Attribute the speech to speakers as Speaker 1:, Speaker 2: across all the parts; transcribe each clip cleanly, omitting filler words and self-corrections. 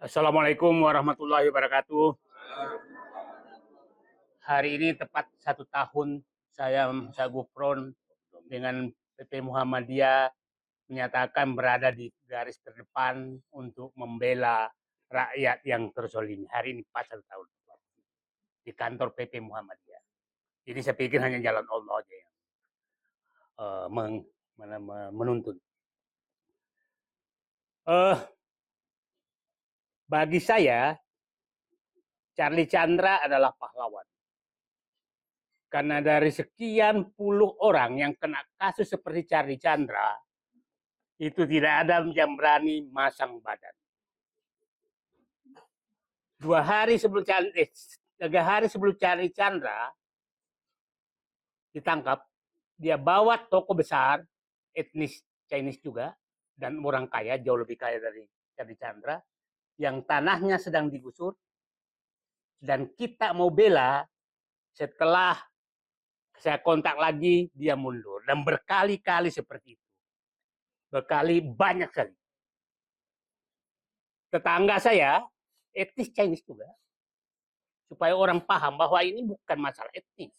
Speaker 1: Assalamualaikum warahmatullahi wabarakatuh. Hari ini tepat 1 tahun saya Gufron dengan PP Muhammadiyah menyatakan berada di garis terdepan untuk membela rakyat yang terzolimi. Hari ini pas 1 tahun di kantor PP Muhammadiyah. Jadi saya pikir hanya jalan Allah aja yang menuntun. Bagi saya, Charlie Chandra adalah pahlawan. Karena dari sekian puluh orang yang kena kasus seperti Charlie Chandra, itu tidak ada yang berani masang badan. 3 hari sebelum Charlie Chandra ditangkap, dia bawa toko besar, etnis Chinese juga, dan orang kaya, jauh lebih kaya dari Charlie Chandra, yang tanahnya sedang digusur, dan kita mau bela. Setelah saya kontak lagi, dia mundur. Dan berkali-kali seperti itu. Banyak sekali. Tetangga saya, etnis Chinese juga. Supaya orang paham bahwa ini bukan masalah etnis.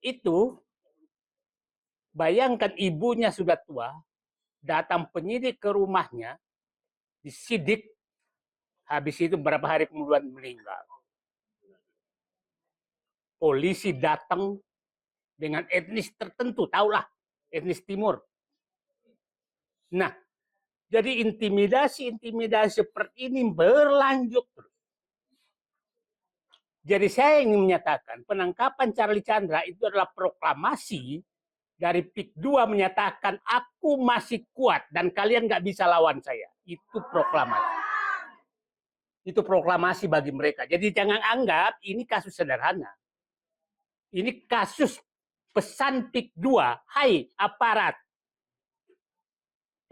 Speaker 1: Itu, bayangkan ibunya sudah tua, datang penyidik ke rumahnya, disidik, habis itu beberapa hari kemudian meninggal. Polisi datang dengan etnis tertentu, tahulah, etnis timur. Nah, jadi intimidasi seperti ini berlanjut terus. Jadi saya ingin menyatakan penangkapan Charlie Chandra itu adalah proklamasi dari PIK 2 menyatakan aku masih kuat dan kalian nggak bisa lawan saya. Itu proklamasi. Itu proklamasi bagi mereka. Jadi jangan anggap ini kasus sederhana. Ini kasus pesan PIK 2. Hai aparat,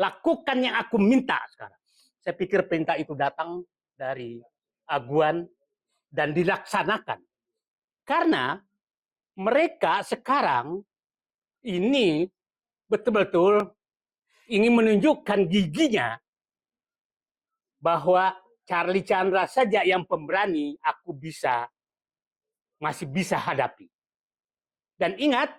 Speaker 1: lakukan yang aku minta sekarang. Saya pikir perintah itu datang dari aguan dan dilaksanakan. Karena mereka sekarang ini betul-betul ingin menunjukkan giginya bahwa Charlie Chandra saja yang pemberani aku masih bisa hadapi. Dan ingat,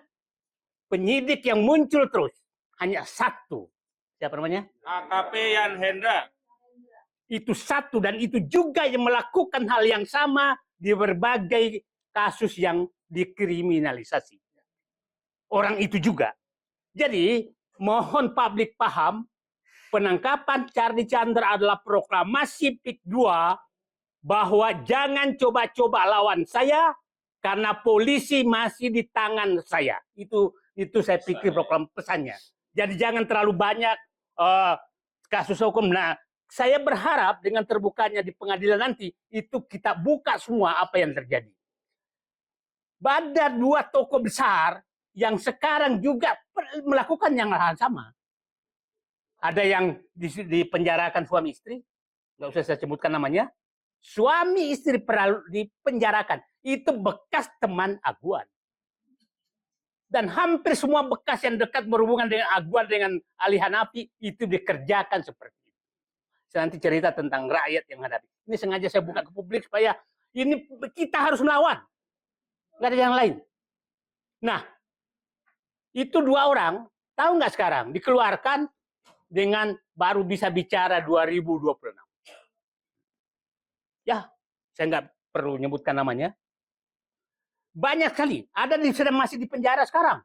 Speaker 1: penyidik yang muncul terus hanya satu. Siapa namanya?
Speaker 2: AKP Yan Hendra.
Speaker 1: Itu satu, dan itu juga yang melakukan hal yang sama di berbagai kasus yang dikriminalisasi. Orang itu juga. Jadi, mohon publik paham, penangkapan Charlie Chandra adalah proklamasi PIK 2 bahwa jangan coba-coba lawan saya karena polisi masih di tangan saya. Itu saya pikir program pesannya. Jadi jangan terlalu banyak kasus hukum. Nah, saya berharap dengan terbukanya di pengadilan nanti, itu kita buka semua apa yang terjadi. Ada 2 toko besar yang sekarang juga melakukan yang hal sama. Ada yang dipenjarakan suami istri, nggak usah saya sebutkan namanya. Suami istri dipenjarakan. Itu bekas teman aguan. Dan hampir semua bekas yang dekat berhubungan dengan aguan, dengan Ali Hanafi, itu dikerjakan seperti itu. Saya nanti cerita tentang rakyat yang hadapi. Ini sengaja saya buka ke publik supaya ini kita harus melawan. Nggak ada yang lain. Nah, itu 2 orang, tahu nggak sekarang, dikeluarkan dengan baru bisa bicara 2026. Ya, saya nggak perlu nyebutkan namanya. Banyak sekali. Ada yang sedang masih di penjara sekarang.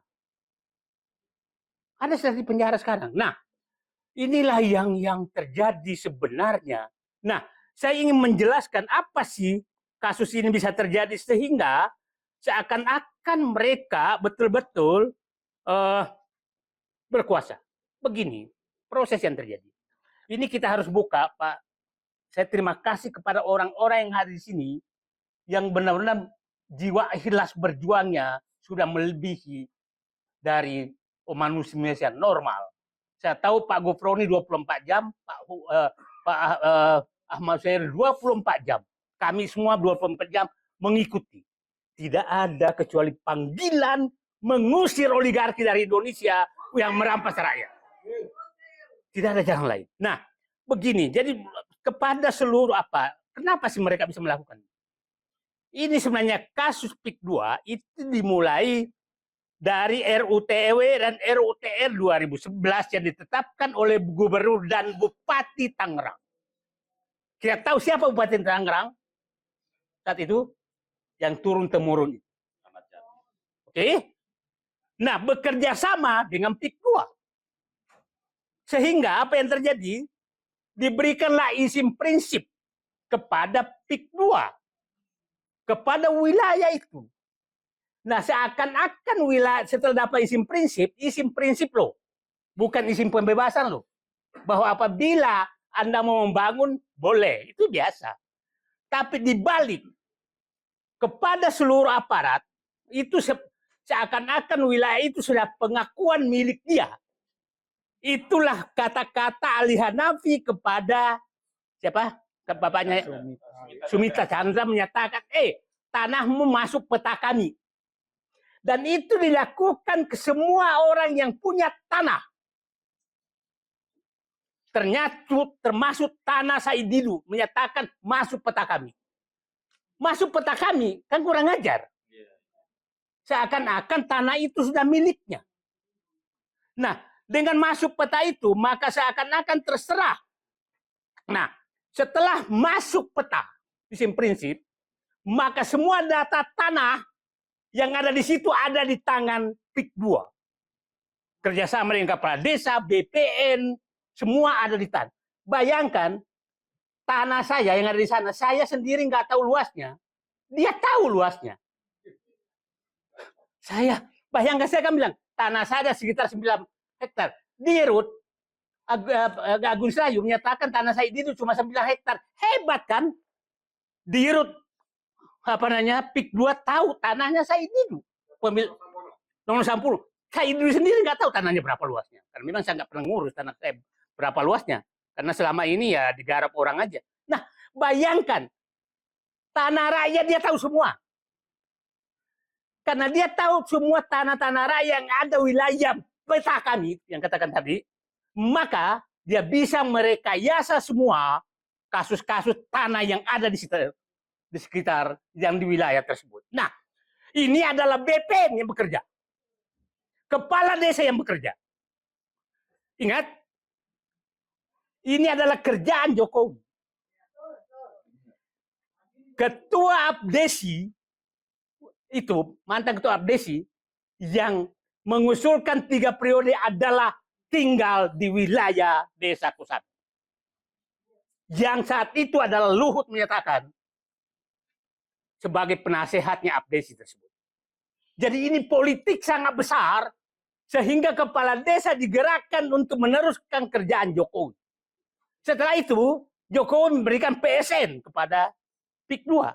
Speaker 1: Ada sedang di penjara sekarang. Nah, inilah yang terjadi sebenarnya. Nah, saya ingin menjelaskan apa sih kasus ini bisa terjadi sehingga seakan-akan mereka betul-betul berkuasa. Begini proses yang terjadi. Ini kita harus buka, Pak. Saya terima kasih kepada orang-orang yang hadir di sini yang benar-benar jiwa ikhlas berjuangnya sudah melebihi dari manusia normal. Saya tahu Pak Gufroni 24 jam, Pak Ahmad Syahir 24 jam. Kami semua 24 jam mengikuti. Tidak ada kecuali panggilan mengusir oligarki dari Indonesia yang merampas rakyat. Tidak ada jalan lain. Nah, begini. Jadi kepada seluruh kenapa sih mereka bisa melakukan? Ini sebenarnya kasus PIK 2 itu dimulai dari RUTW dan RUTR 2011 yang ditetapkan oleh Gubernur dan Bupati Tangerang. Kita tahu siapa Bupati Tangerang saat itu? Yang turun-temurun. Oke? Nah, bekerja sama dengan PIK 2. Sehingga apa yang terjadi? Diberikanlah izin prinsip kepada PIK 2. Kepada wilayah itu. Nah, seakan-akan wilayah setelah dapat izin prinsip loh. Bukan izin pembebasan loh. Bahwa apabila Anda mau membangun, boleh. Itu biasa. Tapi dibalik, kepada seluruh aparat, itu seakan-akan wilayah itu sudah pengakuan milik dia. Itulah kata-kata Ali Hanafi kepada siapa? Bapaknya Sumita Chandra menyatakan, tanahmu masuk peta kami. Dan itu dilakukan ke semua orang yang punya tanah. Ternyata termasuk tanah Said Didu menyatakan masuk peta kami. Masuk peta kami, kan kurang ajar. Seakan-akan tanah itu sudah miliknya. Nah, dengan masuk peta itu, maka seakan-akan terserah. Nah, setelah masuk peta, izin prinsip, maka semua data tanah yang ada di situ ada di tangan PIK 2. Kerjasama dengan kepala desa, BPN, semua ada di tangan. Bayangkan, tanah saya yang ada di sana, saya sendiri nggak tahu luasnya. Dia tahu luasnya. Bayangkan saya kan bilang, tanah saya sekitar 9 hektar. Di Rut, Agus Rayu menyatakan tanah saya itu cuma 9 hektar. Hebat kan? Di Rut, PIK 2 tahu tanahnya saya itu. Nomor 10. Saya itu sendiri nggak tahu tanahnya berapa luasnya. Karena memang saya nggak pernah ngurus tanah saya berapa luasnya. Karena selama ini ya digarap orang aja. Nah, bayangkan. Tanah rakyat dia tahu semua. Karena dia tahu semua tanah-tanah rakyat yang ada wilayah peta kami, yang katakan tadi, maka dia bisa merekayasa semua kasus-kasus tanah yang ada di sekitar yang di wilayah tersebut. Nah, ini adalah BPN yang bekerja. Kepala desa yang bekerja. Ingat, ini adalah kerjaan Jokowi. Ketua Abdesi itu, mantan ketua Abdesi, yang mengusulkan 3 periode adalah tinggal di wilayah Desa Kosambi. Yang saat itu adalah Luhut menyatakan sebagai penasehatnya Abdesi tersebut. Jadi ini politik sangat besar sehingga kepala desa digerakkan untuk meneruskan kerjaan Jokowi. Setelah itu Jokowi memberikan PSN kepada PIK 2.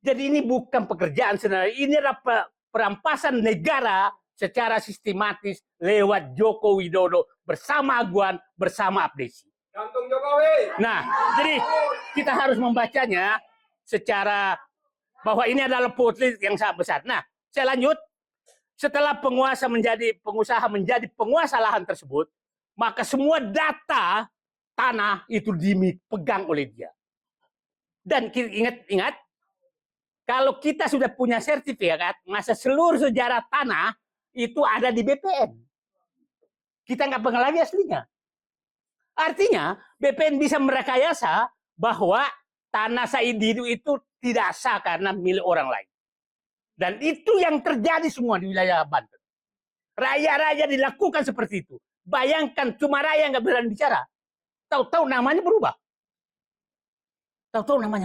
Speaker 1: Jadi ini bukan pekerjaan sebenarnya, ini adalah perampasan negara secara sistematis lewat Joko Widodo bersama Aguan, bersama Abdesi.
Speaker 2: Gantung Jokowi.
Speaker 1: Nah, jadi kita harus membacanya secara bahwa ini adalah politik yang sangat besar. Nah, saya lanjut. Setelah pengusaha menjadi penguasa lahan tersebut, maka semua data tanah itu dipegang oleh dia. Dan ingat, kalau kita sudah punya sertifikat, masa seluruh sejarah tanah itu ada di BPN. Kita nggak pegang lagi aslinya. Artinya, BPN bisa merekayasa bahwa tanah Said Didu itu tidak sah karena milik orang lain. Dan itu yang terjadi semua di wilayah Banten. Raja-raja dilakukan seperti itu. Bayangkan, cuma raja nggak berani bicara. Tahu-tahu namanya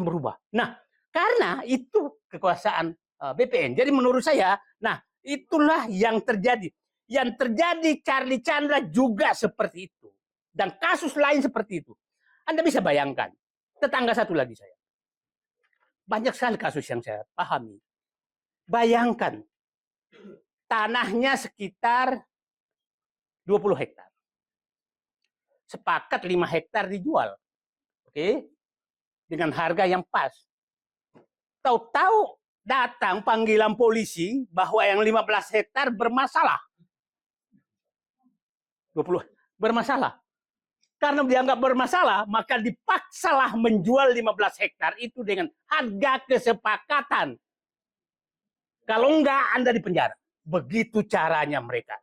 Speaker 1: berubah. Nah, karena itu kekuasaan BPN. Jadi menurut saya, nah itulah yang terjadi. Yang terjadi Charlie Chandra juga seperti itu. Dan kasus lain seperti itu. Anda bisa bayangkan. Tetangga satu lagi saya. Banyak sekali kasus yang saya pahami. Bayangkan. Tanahnya sekitar 20 hektar. Sepakat 5 hektar dijual. Oke? Dengan harga yang pas. Tahu-tahu datang panggilan polisi bahwa yang 15 hektar bermasalah. 20 bermasalah. Karena dianggap bermasalah, maka dipaksalah menjual 15 hektar itu dengan harga kesepakatan. Kalau enggak, Anda dipenjara. Begitu caranya mereka.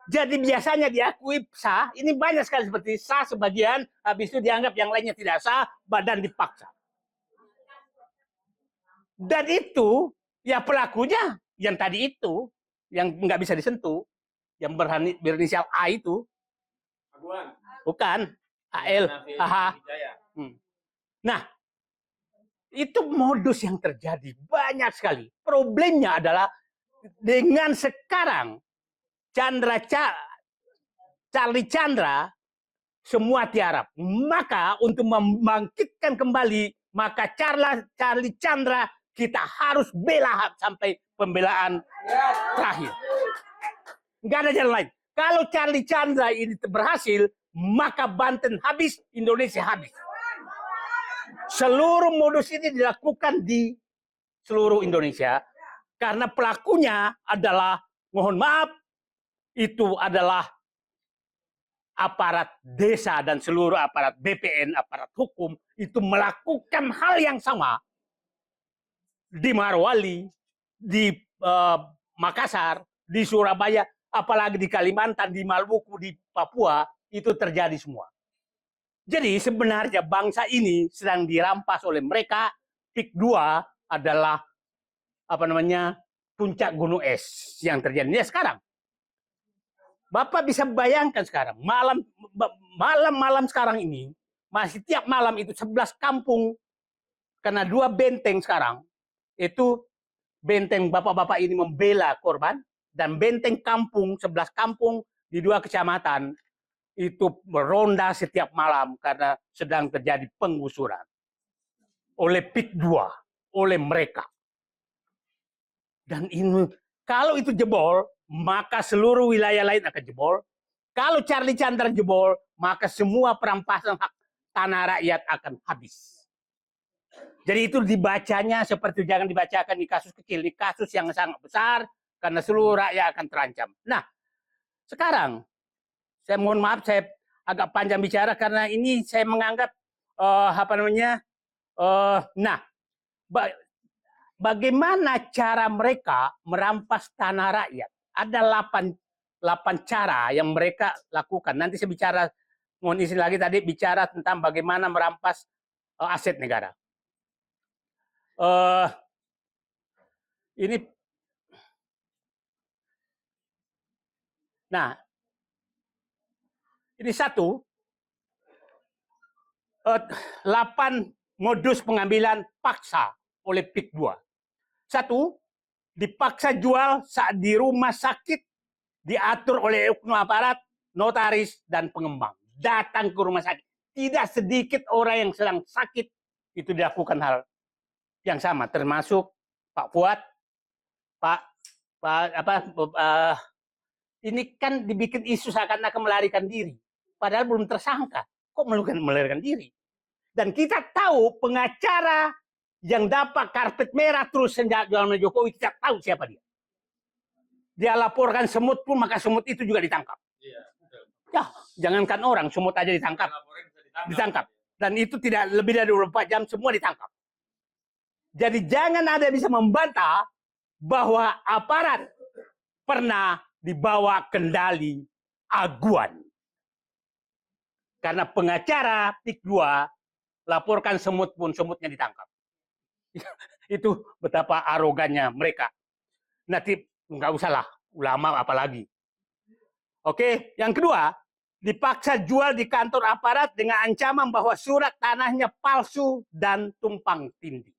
Speaker 1: Jadi biasanya diakui sah, ini banyak sekali seperti sah sebagian, habis itu dianggap yang lainnya tidak sah, badan dipaksa. Dan itu, ya pelakunya yang tadi itu, yang nggak bisa disentuh, yang berinisial A itu,
Speaker 2: Aguan.
Speaker 1: bukan, AL, AH. Nah, itu modus yang terjadi banyak sekali. Problemnya adalah dengan sekarang Charlie Chandra semua tiarap. Maka untuk membangkitkan kembali, maka Charlie Chandra kita harus bela sampai pembelaan terakhir. Nggak ada jalan lain. Kalau Charlie Chandra ini berhasil, maka Banten habis, Indonesia habis. Seluruh modus ini dilakukan di seluruh Indonesia karena pelakunya adalah, mohon maaf, itu adalah aparat desa dan seluruh aparat BPN, aparat hukum, itu melakukan hal yang sama di Morowali, di Makassar, di Surabaya, apalagi di Kalimantan, di Maluku, di Papua, itu terjadi semua. Jadi sebenarnya bangsa ini sedang dirampas oleh mereka. PIK 2 adalah puncak gunung es yang terjadi sekarang. Bapak bisa bayangkan sekarang, malam sekarang ini, masih tiap malam itu 11 kampung, karena 2 benteng sekarang, itu benteng bapak-bapak ini membela korban, dan benteng kampung, 11 kampung di 2 kecamatan, itu beronda setiap malam karena sedang terjadi penggusuran oleh PIK 2, oleh mereka. Dan ini, kalau itu jebol, maka seluruh wilayah lain akan jebol. Kalau Charlie Chandra jebol, maka semua perampasan hak tanah rakyat akan habis. Jadi itu dibacanya seperti jangan dibacakan di kasus kecil, di kasus yang sangat besar, karena seluruh rakyat akan terancam. Nah, sekarang, saya mohon maaf, saya agak panjang bicara, karena ini saya menganggap, bagaimana cara mereka merampas tanah rakyat? Ada 8 cara yang mereka lakukan. Nanti saya bicara, mohon izin lagi tadi, bicara tentang bagaimana merampas aset negara. Ini, nah, ini 8 modus pengambilan paksa oleh PIK 2. 1, dipaksa jual saat di rumah sakit, diatur oleh oknum aparat, notaris, dan pengembang. Datang ke rumah sakit. Tidak sedikit orang yang sedang sakit itu dilakukan hal yang sama, termasuk Pak Fuad, ini kan dibikin isu seakan-akan melarikan diri, padahal belum tersangka. Kok melarikan diri? Dan kita tahu pengacara yang dapat karpet merah terus sejak zaman Jokowi, kita tahu siapa dia. Dia laporkan semut pun, maka semut itu juga ditangkap. Ya, jangankan orang, semut aja ditangkap. Dan itu tidak lebih dari 24 jam semua ditangkap. Jadi jangan ada bisa membantah bahwa aparat pernah dibawa kendali aguan. Karena pengacara PIK 2 laporkan semut pun, semutnya ditangkap. Itu betapa arogannya mereka. Nanti nggak usahlah, ulama apalagi. Oke, yang kedua, dipaksa jual di kantor aparat dengan ancaman bahwa surat tanahnya palsu dan tumpang tindih.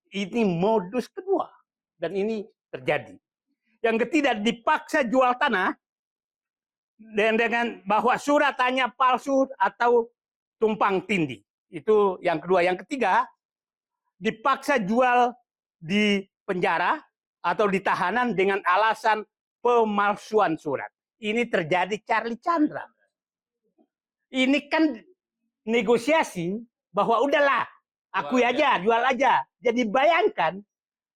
Speaker 1: Ini modus kedua, dan ini terjadi. Yang ketiga, dipaksa jual tanah dengan bahwa surat tanahnya palsu atau tumpang tindih. Itu yang kedua. Yang ketiga, dipaksa jual di penjara atau di tahanan dengan alasan pemalsuan surat. Ini terjadi Charlie Chandra. Ini kan negosiasi bahwa udahlah, akui aja, jual aja. Jadi bayangkan,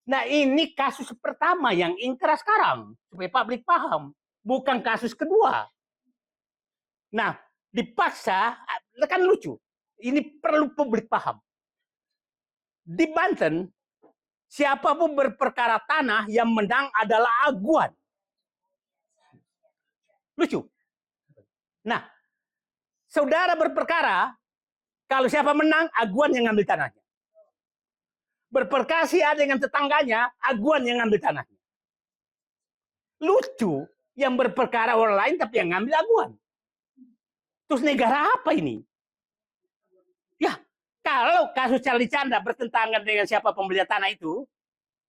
Speaker 1: nah ini kasus pertama yang ingkrah sekarang, supaya publik paham. Bukan kasus kedua. Nah, dipaksa, kan lucu. Ini perlu publik paham. Di Banten, siapapun berperkara tanah yang menang adalah aguan. Lucu. Nah, saudara berperkara, kalau siapa menang, aguan yang ngambil tanahnya. Berperkara si A dengan tetangganya, aguan yang ngambil tanahnya. Lucu, yang berperkara orang lain tapi yang ngambil aguan. Terus negara apa ini? Ya, kalau kasus Charlie Chandra bertentangan dengan siapa pembeli tanah itu,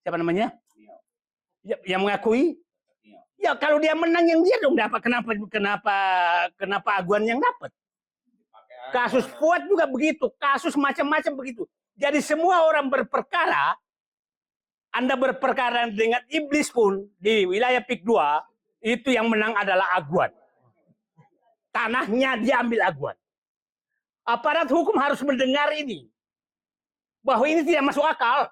Speaker 1: siapa namanya? Ya, yang mengakui. Ya, kalau dia menang yang dia dong dapat. Kenapa aguan yang dapat? Kasus Fuad juga begitu, kasus macam-macam begitu. Jadi semua orang berperkara, Anda berperkara dengan iblis pun di wilayah PIK 2, itu yang menang adalah aguan. Tanahnya diambil aguan. Aparat hukum harus mendengar ini. Bahwa ini tidak masuk akal.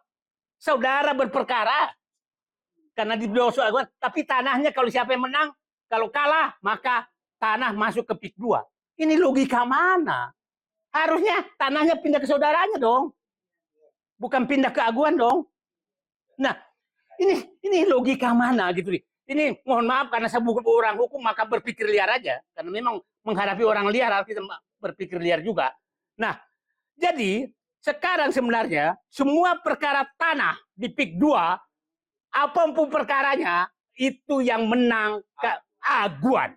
Speaker 1: Saudara berperkara karena dibelosok aguan, tapi tanahnya kalau siapa yang menang, kalau kalah, maka tanah masuk ke PIK 2. Ini logika mana? Harusnya tanahnya pindah ke saudaranya dong. Bukan pindah ke aguan dong. Nah, ini logika mana gitu. Ini mohon maaf karena saya bukan orang hukum maka berpikir liar aja. Karena memang menghadapi orang liar harus kita berpikir liar juga. Nah, jadi sekarang sebenarnya semua perkara tanah di PIK 2, apapun perkaranya, itu yang menang ke aguan.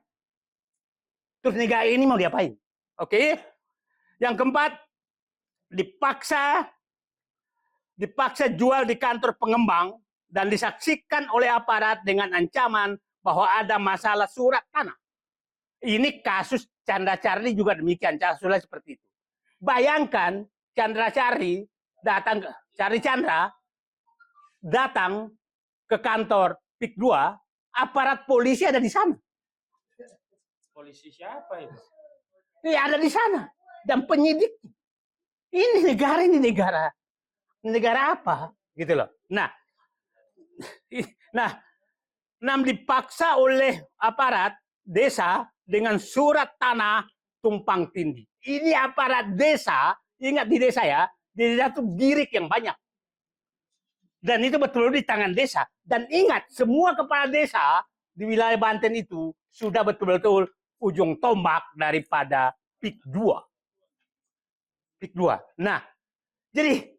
Speaker 1: Terus negara ini mau diapain? Oke. Yang keempat, dipaksa jual di kantor pengembang dan disaksikan oleh aparat dengan ancaman bahwa ada masalah surat tanah. Ini kasus Chandra Charlie juga demikian, kasusnya seperti itu. Bayangkan Chandra Charlie Chandra datang ke kantor PIK 2, aparat polisi ada di sana.
Speaker 2: Polisi siapa itu?
Speaker 1: Iya, ada di sana. Dan penyidik. Ini negara apa? Gitu loh. Nah, dipaksa oleh aparat desa dengan surat tanah tumpang tindih. Ini aparat desa, ingat di desa ya, di desa itu girik yang banyak. Dan itu betul-betul di tangan desa. Dan ingat, semua kepala desa di wilayah Banten itu sudah betul-betul ujung tombak daripada PIK 2. PIK 2. Nah, jadi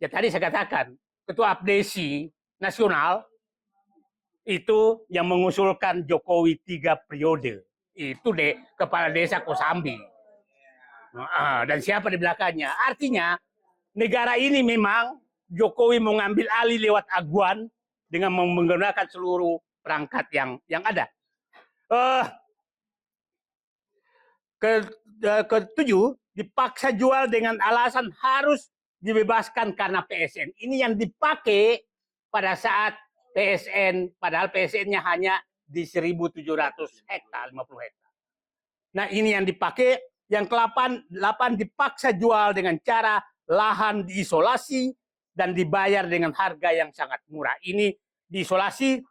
Speaker 1: ya tadi saya katakan, Ketua Abdesi Nasional itu yang mengusulkan Jokowi 3 periode. Itu kepala desa Kosambi. Dan siapa di belakangnya? Artinya, negara ini memang Jokowi mau ngambil alih lewat aguan dengan menggunakan seluruh perangkat yang ada. Ketujuh, dipaksa jual dengan alasan harus dibebaskan karena PSN. Ini yang dipakai pada saat PSN, padahal PSN-nya hanya di 1.700 hektar, 50 hektar. Nah, ini yang dipakai. Yang ke-8 dipaksa jual dengan cara lahan diisolasi dan dibayar dengan harga yang sangat murah. Ini diisolasi,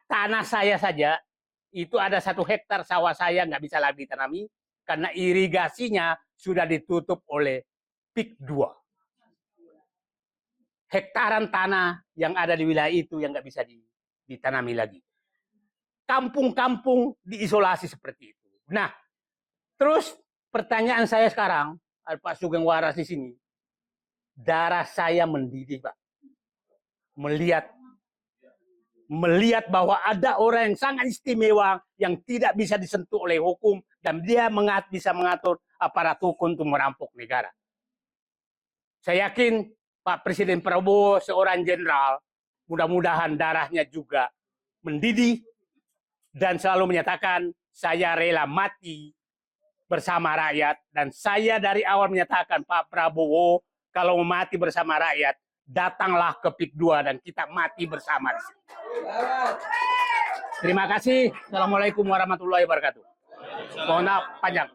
Speaker 1: tanah saya saja, itu ada 1 hektar sawah saya nggak bisa lagi ditanami karena irigasinya sudah ditutup oleh PIK 2. Hektaran tanah yang ada di wilayah itu yang nggak bisa ditanami lagi. Kampung-kampung diisolasi seperti itu. Nah, terus pertanyaan saya sekarang, Pak Sugeng Waras di sini, darah saya mendidih, Pak. Melihat bahwa ada orang yang sangat istimewa yang tidak bisa disentuh oleh hukum dan dia bisa mengatur aparat hukum untuk merampok negara. Saya yakin Pak Presiden Prabowo seorang jenderal, mudah-mudahan darahnya juga mendidih dan selalu menyatakan saya rela mati bersama rakyat. Dan saya dari awal menyatakan Pak Prabowo kalau mau mati bersama rakyat, datanglah ke PIK 2 dan kita mati bersama di sini. Terima kasih. Assalamualaikum warahmatullahi wabarakatuh. Mohon maaf panjang.